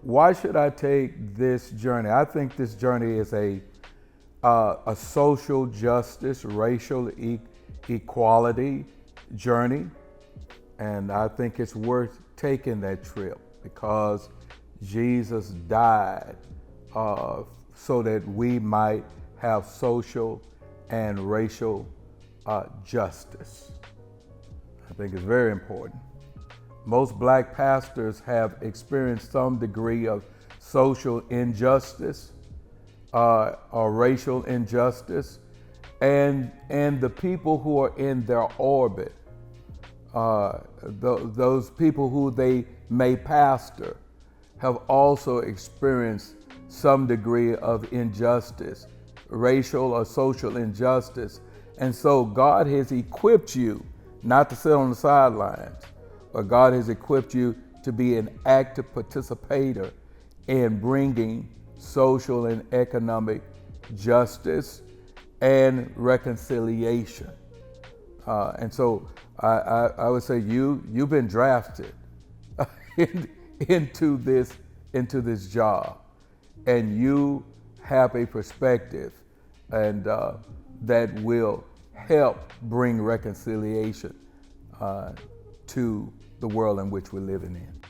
Why should I take this journey? I think this journey is a social justice, racial equality journey, and I think it's worth taking that trip because Jesus died so that we might have social and racial justice. I think it's very important. Most black pastors have experienced some degree of social injustice or racial injustice, and the people who are in their orbit, those people who they may pastor, have also experienced some degree of injustice, racial or social injustice. And so God has equipped you not to sit on the sidelines, but God has equipped you to be an active participator in bringing social and economic justice and reconciliation. And so I would say you've been drafted into this job, and you have a perspective and that will help bring reconciliation to the world in which we're living in.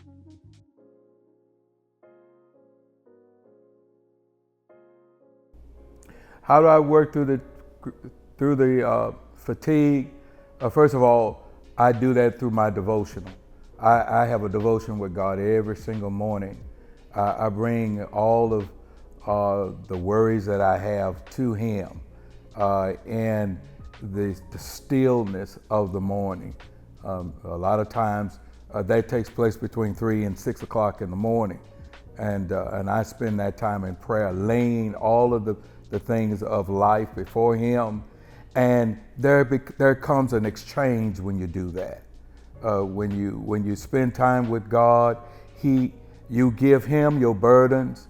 How do I work through the fatigue? First of all, I do that through my devotional. I have a devotion with God every single morning. I bring all of the worries that I have to Him, and the stillness of the morning. A lot of times that takes place between 3 and 6 o'clock in the morning, and I spend that time in prayer, laying all of the things of life before Him, and there comes an exchange when you do that. When you spend time with God, you give Him your burdens,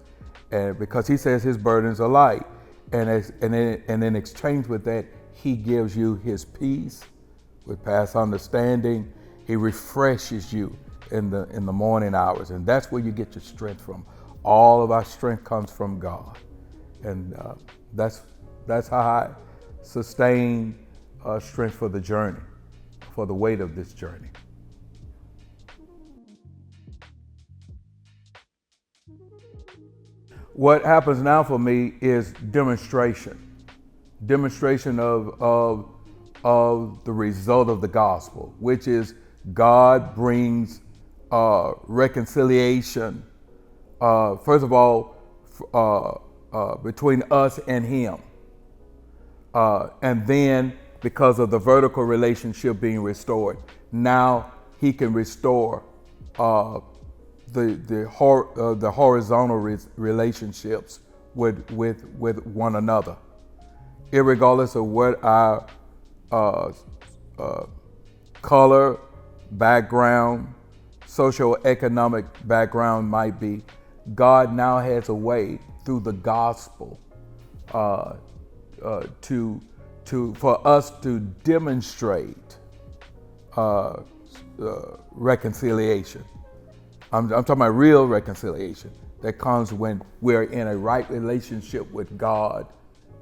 and because He says His burdens are light, and in exchange with that, He gives you His peace with past understanding. He refreshes you in the morning hours, and that's where you get your strength from. All of our strength comes from God, and that's how I sustain strength for the journey, for the weight of this journey. What happens now for me is demonstration of the result of the gospel, which is God brings reconciliation, first of all, between us and Him. And then because of the vertical relationship being restored, now He can restore the horizontal relationships with one another, irregardless of what our color, background, socioeconomic background might be. God now has a way through the gospel for us to demonstrate reconciliation. I'm talking about real reconciliation that comes when we're in a right relationship with God.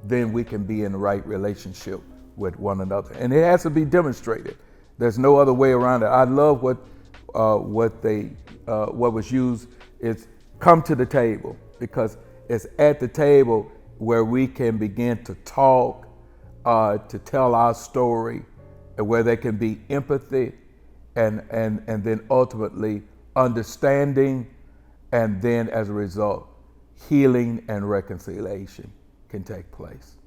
Then we can be in the right relationship with one another, and it has to be demonstrated. There's no other way around it. I love what was used is come to the table, because it's at the table where we can begin to talk, to tell our story, and where there can be empathy, and then ultimately understanding, and then as a result, healing and reconciliation can take place.